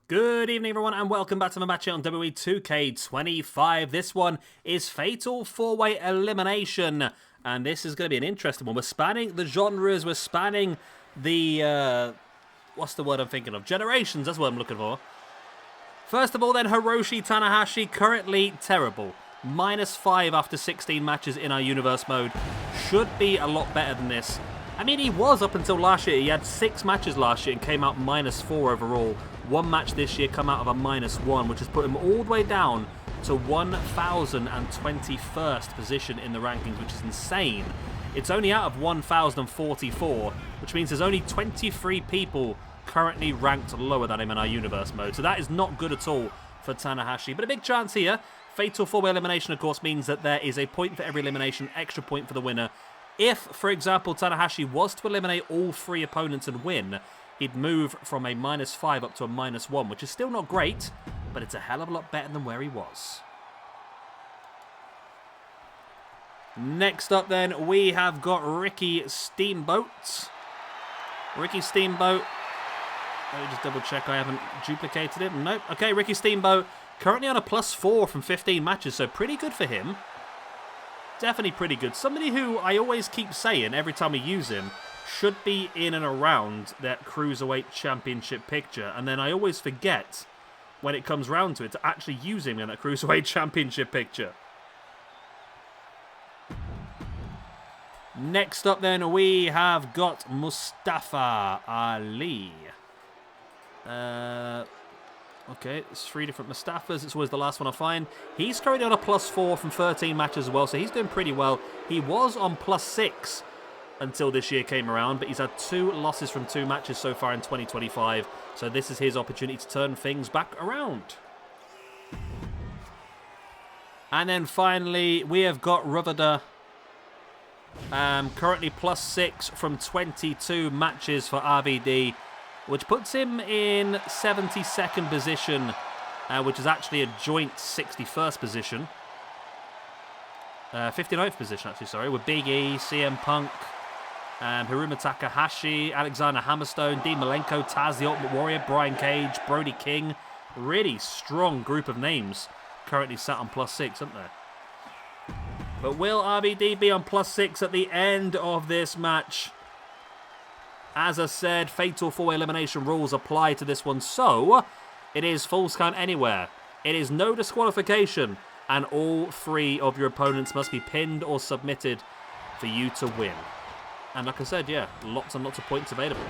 Good evening, everyone, and welcome back to my match here on WWE 2K25. This one is Fatal 4-Way Elimination, and this is going to be an interesting one. We're spanning the genres, we're spanning the, what's the word I'm thinking of? Generations, that's what I'm looking for. First of all, then, Hiroshi Tanahashi, currently terrible. -5 after 16 matches in our Universe mode. Should be a lot better than this. I mean, he was up until last year. He had 6 matches last year and came out -4 overall. One match this year come out of a -1, which has put him all the way down to 1,021st position in the rankings, which is insane. It's only out of 1,044, which means there's only 23 people currently ranked lower than him in our Universe mode. So that is not good at all for Tanahashi. But a big chance here. Fatal 4-Way Elimination, of course, means that there is a point for every elimination, extra point for the winner. If, for example, Tanahashi was to eliminate all 3 opponents and win, he'd move from a -5 up to a -1, which is still not great, but it's a hell of a lot better than where he was. Next up, then, we have got Ricky Steamboat. Ricky Steamboat. Let me just double check I haven't duplicated him. Nope. Okay, Ricky Steamboat, currently on a +4 from 15 matches, so pretty good for him. Definitely pretty good. Somebody who I always keep saying every time we use him should be in and around that Cruiserweight Championship picture. And then I always forget, when it comes round to it, to actually use him in that Cruiserweight Championship picture. Next up, then, we have got Mustafa Ali. Okay, it's 3 different Mustafas. It's always the last one I find. He's currently on a +4 from 13 matches as well, so he's doing pretty well. He was on +6 until this year came around, but he's had 2 losses from 2 matches so far in 2025. So this is his opportunity to turn things back around. And then finally, we have got RVD. Currently +6 from 22 matches for RVD, which puts him in 72nd position, which is actually a joint 61st position. 59th position, actually, sorry, with Big E, CM Punk, Hiruma Takahashi, Alexander Hammerstone, Dean Malenko, Taz, The Ultimate Warrior, Brian Cage, Brody King. Really strong group of names currently sat on +6, aren't there? But will RVD be on +6 at the end of this match? As I said, Fatal 4-Way Elimination rules apply to this one, so it is Falls Count Anywhere. It is no disqualification, and all 3 of your opponents must be pinned or submitted for you to win. And like I said, yeah, lots and lots of points available.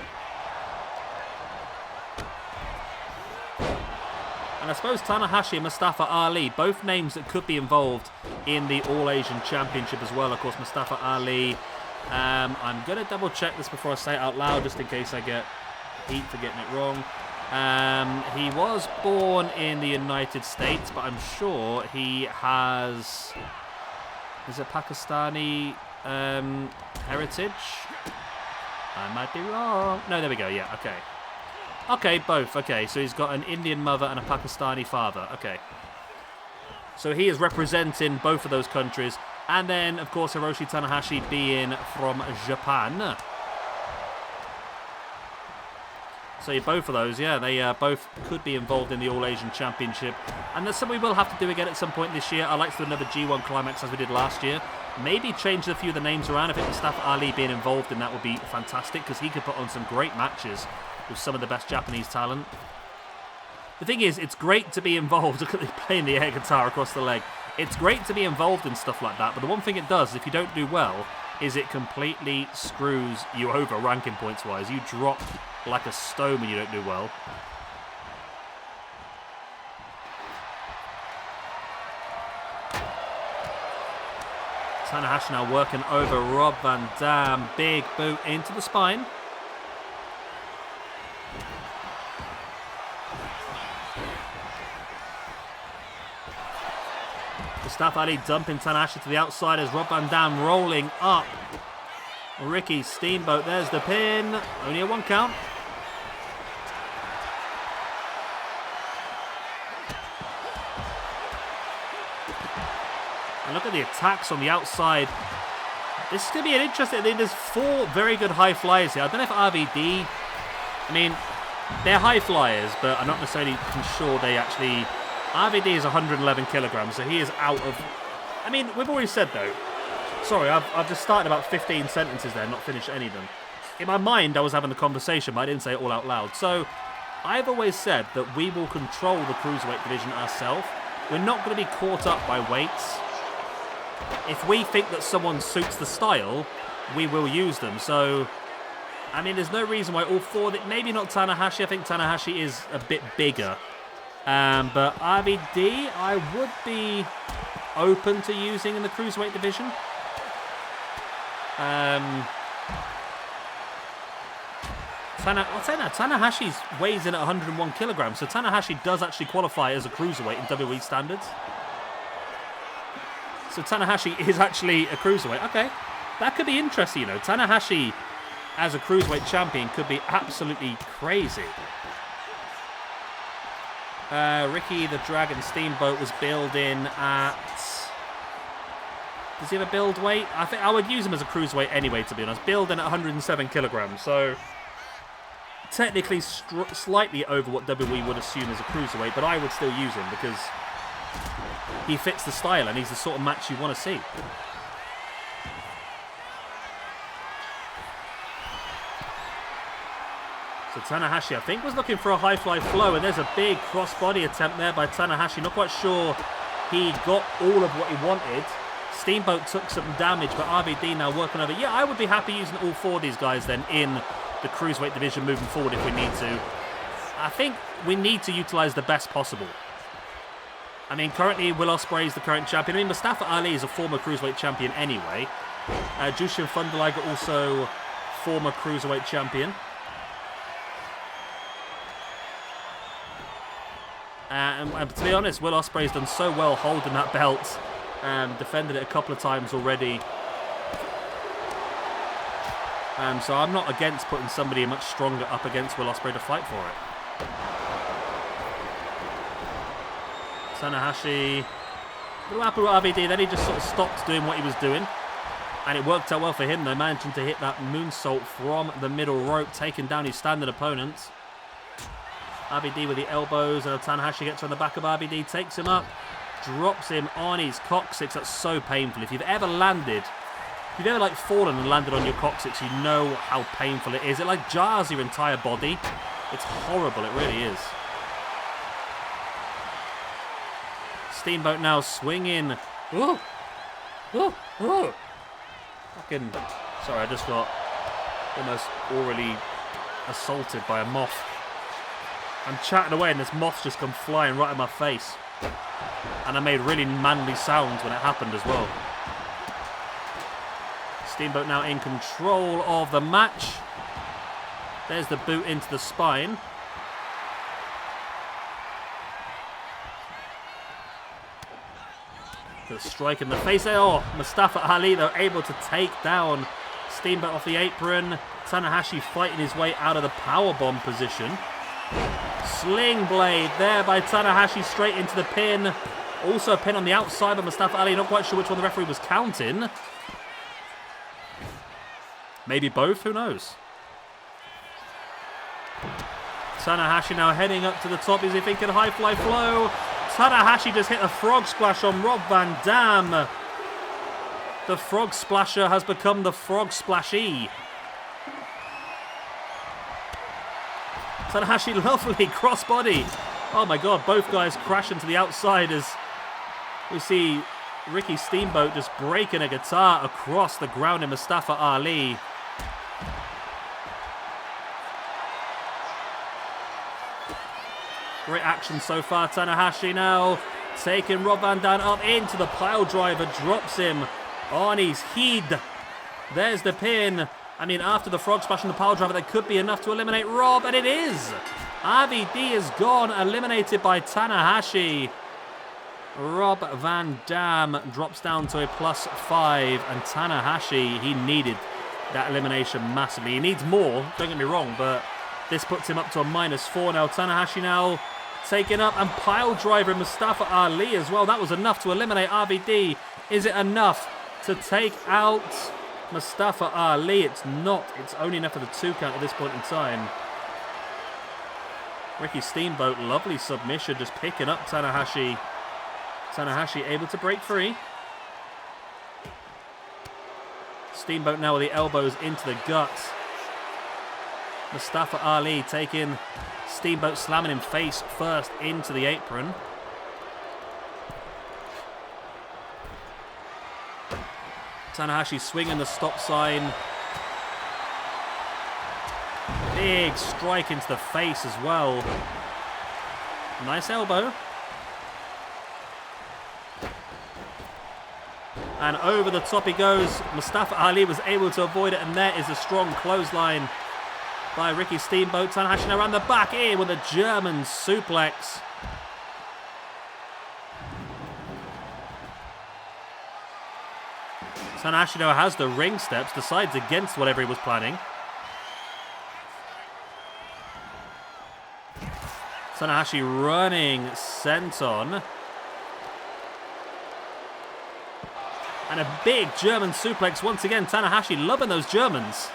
And I suppose Tanahashi and Mustafa Ali, both names that could be involved in the All-Asian Championship as well. Of course, Mustafa Ali, I'm going to double check this before I say it out loud, just in case I get heat for getting it wrong. He was born in the United States, but I'm sure he has... Is it Pakistani heritage? I might be wrong. No, there we go, yeah, okay. Okay, both, okay. So he's got an Indian mother and a Pakistani father, okay. So he is representing both of those countries. And then, of course, Hiroshi Tanahashi being from Japan. So both of those, yeah, they both could be involved in the All-Asian Championship. And that's something we will have to do again at some point this year. I'd like to do another G1 Climax as we did last year. Maybe change a few of the names around. I think Mustafa Ali being involved in that would be fantastic, because he could put on some great matches with some of the best Japanese talent. The thing is, it's great to be involved. Look at me playing the air guitar across the leg. It's great to be involved in stuff like that, but the one thing it does, if you don't do well, is it completely screws you over ranking points-wise. You drop like a stone when you don't do well. Tanahashi now working over Rob Van Dam. Big boot into the spine. Mustafa Ali dumping Tanahashi to the outside as Rob Van Dam rolling up. Ricky Steamboat, there's the pin. Only a 1 count. And look at the attacks on the outside. This is going to be an interesting... There's 4 very good high flyers here. I don't know if RVD... I mean, They're high flyers, but I'm not necessarily sure they actually... RVD is 111 kilograms, so he is out of... I mean, we've already said, though... Sorry, I've just started about 15 sentences there, not finished any of them. In my mind, I was having the conversation, but I didn't say it all out loud. So, I've always said that we will control the cruiserweight division ourselves. We're not going to be caught up by weights. If we think that someone suits the style, we will use them. So, I mean, there's no reason why all four... Maybe not Tanahashi. I think Tanahashi is a bit bigger. But RVD, I would be open to using in the cruiserweight division. I'll say that Tanahashi's weighs in at 101 kilograms, so Tanahashi does actually qualify as a cruiserweight in WWE standards. So Tanahashi is actually a cruiserweight. Okay, that could be interesting, you know. Tanahashi as a cruiserweight champion could be absolutely crazy. Ricky the Dragon Steamboat was billed in at... Does he have a build weight? I think I would use him as a cruiserweight anyway, to be honest. Billed in at 107 kilograms, so... Technically slightly over what WWE would assume as a cruiserweight, but I would still use him because he fits the style and he's the sort of match you want to see. So Tanahashi, I think, was looking for a high fly flow, and there's a big crossbody attempt there by Tanahashi. Not quite sure he got all of what he wanted. Steamboat took some damage, but RVD now working over. Yeah, I would be happy using all four of these guys then in the cruiserweight division moving forward if we need to. I think we need to utilise the best possible. I mean, currently Will Ospreay is the current champion. I mean, Mustafa Ali is a former cruiserweight champion anyway. Jushin Thunder Liger also former cruiserweight champion. And to be honest, Will Ospreay's done so well holding that belt. Defended it a couple of times already. So I'm not against putting somebody much stronger up against Will Ospreay to fight for it. Tanahashi, a little happy with RVD, then he just sort of stopped doing what he was doing. And it worked out well for him, though, managing to hit that moonsault from the middle rope, taking down his standard opponents. RVD with the elbows, and Tanahashi gets on the back of RVD, takes him up, drops him on his coccyx. That's so painful. If you've ever landed... If you've ever like fallen and landed on your coccyx, you know how painful it is. It like jars your entire body. It's horrible, it really is. Steamboat now swinging. Ooh. Ooh. Ooh. Fucking... Sorry, I just got almost orally assaulted by a moth. I'm chatting away and this moth's just come flying right in my face. And I made really manly sounds when it happened as well. Steamboat now in control of the match. There's the boot into the spine. The strike in the face there. Oh, Mustafa Ali, though, able to take down Steamboat off the apron. Tanahashi fighting his way out of the powerbomb position. Sling blade there by Tanahashi straight into the pin. Also a pin on the outside by Mustafa Ali. Not quite sure which one the referee was counting. Maybe both, who knows? Tanahashi now heading up to the top. Is he thinking high fly flow? Tanahashi just hit a frog splash on Rob Van Dam. The frog splasher has become the frog splashy. Tanahashi, lovely crossbody. Oh my god, both guys crashing to the outside as we see Ricky Steamboat just breaking a guitar across the ground in Mustafa Ali. Great action so far. Tanahashi now taking Rob Van Dam up into the pile driver. Drops him on his head. There's the pin. I mean, after the frog splash and the pile driver, that could be enough to eliminate Rob, and it is. RVD is gone, eliminated by Tanahashi. Rob Van Dam drops down to a +5, and Tanahashi, he needed that elimination massively. He needs more, don't get me wrong, but this puts him up to a -4 now. Tanahashi now taken up and pile driver Mustafa Ali as well. That was enough to eliminate RVD. Is it enough to take out Mustafa Ali? It's not. It's only enough for the 2 count at this point in time. Ricky Steamboat, lovely submission, just picking up Tanahashi. Tanahashi able to break free. Steamboat now with the elbows into the guts. Mustafa Ali taking Steamboat, slamming him face first into the apron. Tanahashi swinging the stop sign. Big strike into the face as well. Nice elbow. And over the top he goes. Mustafa Ali was able to avoid it, and there is a strong clothesline by Ricky Steamboat. Tanahashi now around the back in with a German suplex. Tanahashi now has the ring steps, decides against whatever he was planning. Tanahashi running senton. And a big German suplex once again. Tanahashi loving those Germans.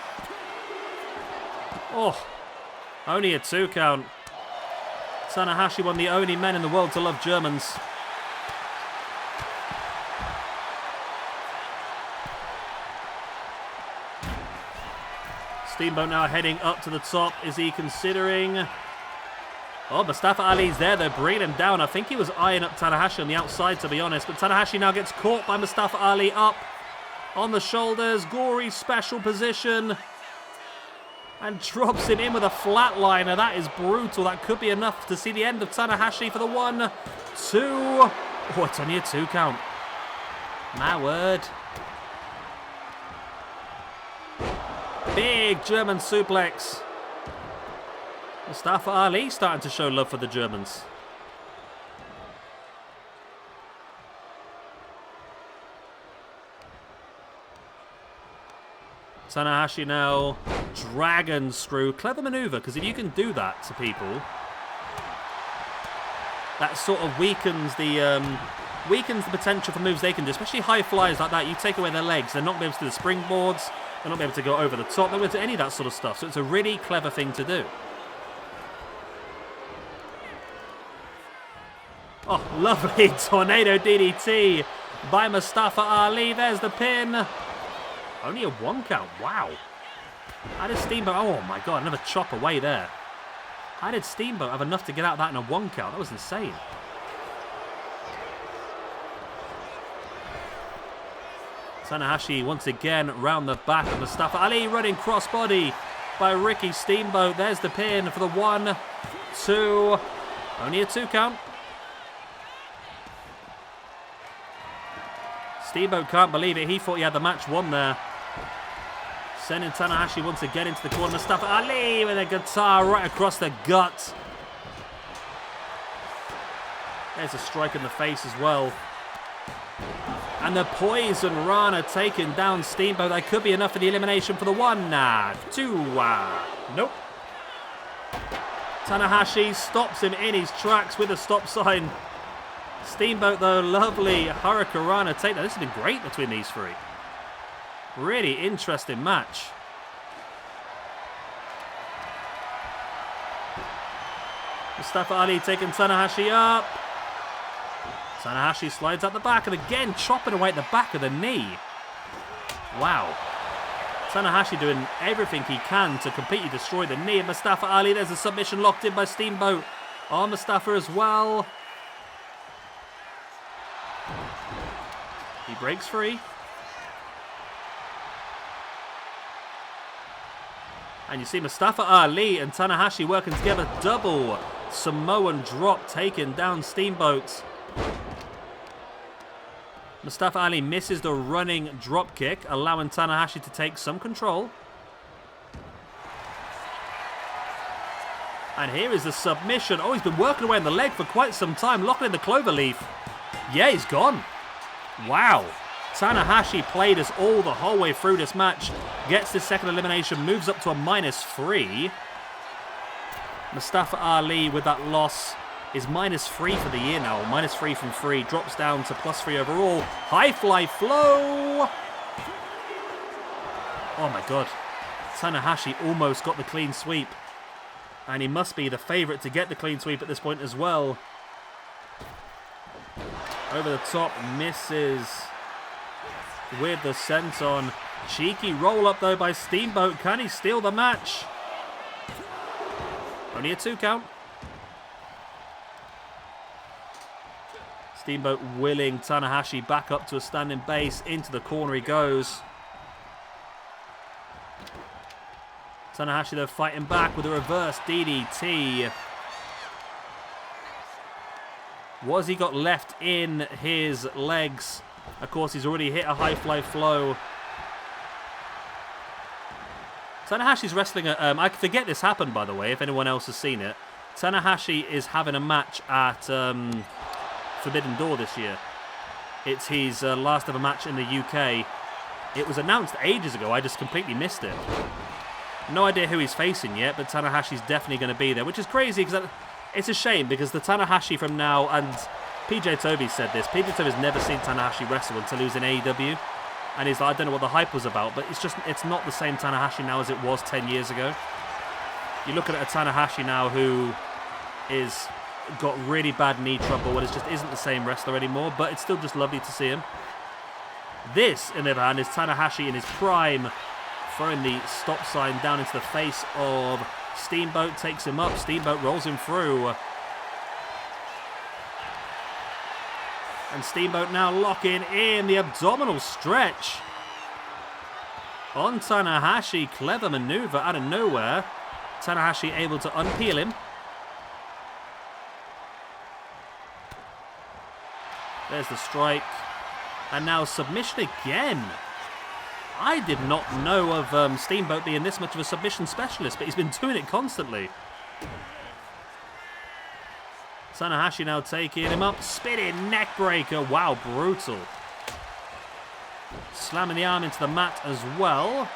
Oh, only a 2 count. Tanahashi, one of the only men in the world to love Germans. Steamboat now heading up to the top. Is he considering... Oh, Mustafa Ali's there. They're bringing him down. I think he was eyeing up Tanahashi on the outside, to be honest. But Tanahashi now gets caught by Mustafa Ali up on the shoulders. Gory special position. And drops him in with a flatliner. That is brutal. That could be enough to see the end of Tanahashi for the 1, 2. Oh, it's only a 2 count. My word. Big German suplex. Mustafa Ali starting to show love for the Germans. Tanahashi now dragon screw. Clever maneuver, because if you can do that to people, that sort of weakens the potential for moves they can do, especially high flyers like that. You take away their legs, they're not going to be able to do the springboards, they're not going to be able to go over the top, they're not going to do any of that sort of stuff. So it's a really clever thing to do. Oh, lovely tornado DDT by Mustafa Ali. There's the pin. Only a 1 count. Wow. How did Steamboat... Oh, my God. Another chop away there. How did Steamboat have enough to get out of that in a 1 count? That was insane. Tanahashi once again round the back of Mustafa Ali. Running crossbody by Ricky Steamboat. There's the pin for the 1, 2. Only a 2 count. Steamboat can't believe it. He thought he had the match won there. Sending Tanahashi once again into the corner. Mustafa Ali with a guitar right across the gut. There's a strike in the face as well. And the Poison Rana taking down Steamboat. That could be enough for the elimination for the 1, 2. Nope. Tanahashi stops him in his tracks with a stop sign. Steamboat, though, lovely Hurricanrana takedown. This has been great between these three. Really interesting match. Mustafa Ali taking Tanahashi up. Tanahashi slides out the back and again chopping away at the back of the knee. Wow. Tanahashi doing everything he can to completely destroy the knee of Mustafa Ali. There's a submission locked in by Steamboat on Mustafa as well. He breaks free. And you see Mustafa Ali and Tanahashi working together. Double Samoan drop taking down Steamboat. Mustafa Ali misses the running drop kick, allowing Tanahashi to take some control. And here is the submission. Oh, he's been working away on the leg for quite some time, locking in the cloverleaf. Yeah, he's gone. Wow. Tanahashi played us all the whole way through this match. Gets this second elimination, moves up to a -3. Mustafa Ali with that loss is -3 for the year now. -3 from 3. Drops down to +3 overall. High fly flow. Oh my God. Tanahashi almost got the clean sweep. And he must be the favourite to get the clean sweep at this point as well. Over the top, misses with the senton. Cheeky roll up though by Steamboat. Can he steal the match? Only a 2 count. Steamboat willing Tanahashi back up to a standing base. Into the corner he goes. Tanahashi though fighting back with a reverse DDT. What has he got left in his legs? Of course, he's already hit a high fly flow. Tanahashi's wrestling at... I forget this happened, by the way, if anyone else has seen it. Tanahashi is having a match at Forbidden Door this year. It's his last ever match in the UK. It was announced ages ago. I just completely missed it. No idea who he's facing yet, but Tanahashi's definitely going to be there, which is crazy because it's a shame because the Tanahashi from now, and PJ Toby said this, PJ Toby's never seen Tanahashi wrestle until he was in AEW, and he's like, I don't know what the hype was about, but it's not the same Tanahashi now as it was 10 years ago. You're looking at a Tanahashi now who is got really bad knee trouble and just isn't the same wrestler anymore, but it's still just lovely to see him. This, in the other hand, is Tanahashi in his prime, throwing the stop sign down into the face of Steamboat, takes him up. Steamboat rolls him through. And Steamboat now locking in the abdominal stretch on Tanahashi. Clever maneuver out of nowhere. Tanahashi able to unpeel him. There's the strike. And now submission again. I did not know of Steamboat being this much of a submission specialist, but he's been doing it constantly. Tanahashi now taking him up. Spinning neck breaker. Wow, brutal. Slamming the arm into the mat as well.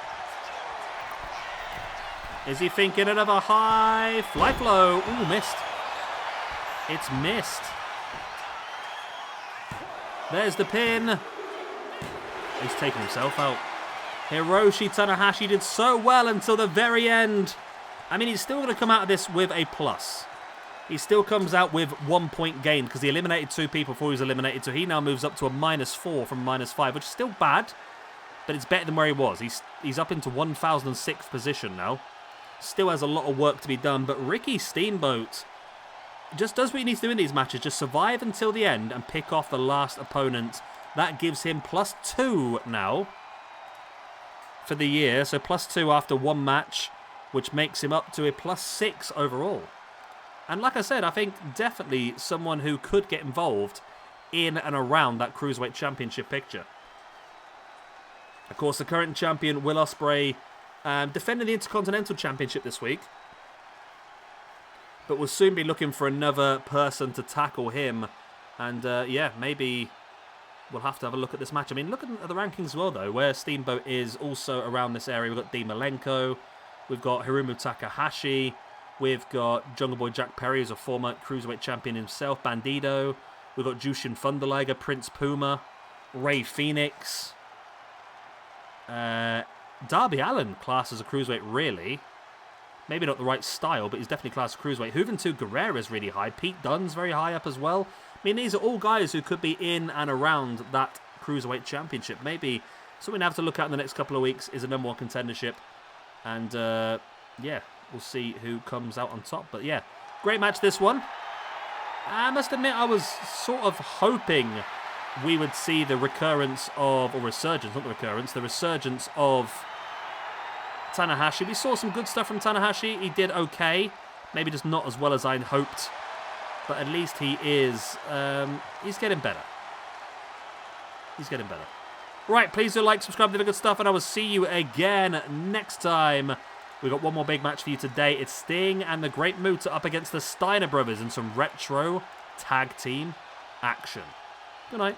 Is he thinking another high fly flow? Ooh, missed. It's missed. There's the pin. He's taking himself out. Hiroshi Tanahashi did so well until the very end. I mean, he's still going to come out of this with a plus. He still comes out with 1 point gain because he eliminated 2 people before he was eliminated. So he now moves up to a -4 from -5, which is still bad, but it's better than where he was. He's up into 1006th position now. Still has a lot of work to be done, but Ricky Steamboat just does what he needs to do in these matches. Just survive until the end and pick off the last opponent. That gives him +2 now for the year. So +2 after 1 match, which makes him up to a +6 overall. And like I said, I think definitely someone who could get involved in and around that Cruiserweight Championship picture. Of course, the current champion, Will Ospreay, defending the Intercontinental Championship this week, but will soon be looking for another person to tackle him. And yeah, maybe we'll have to have a look at this match. I mean, look at the rankings as well, though, where Steamboat is also around this area. We've got Dean Malenko, we've got Hiromu Takahashi, we've got Jungle Boy Jack Perry, who's a former Cruiserweight champion himself, Bandido, we've got Jushin Thunder Liger, Prince Puma, Ray Phoenix, Darby Allin, classed as a Cruiserweight, really. Maybe not the right style, but he's definitely classed as Cruiserweight. Juventud Guerrera is really high. Pete Dunne's very high up as well. I mean, these are all guys who could be in and around that Cruiserweight Championship. Maybe something to have to look at in the next couple of weeks is a #1 contendership. And, yeah, we'll see who comes out on top. But, yeah, great match this one. I must admit, I was sort of hoping we would see the recurrence of, or resurgence, not the recurrence, the resurgence of Tanahashi. We saw some good stuff from Tanahashi. He did okay. Maybe just not as well as I hoped. But at least he is, he's getting better. He's getting better. Right, please do like, subscribe to the good stuff, and I will see you again next time. We've got one more big match for you today. It's Sting and the Great Muta up against the Steiner Brothers in some retro tag team action. Good night.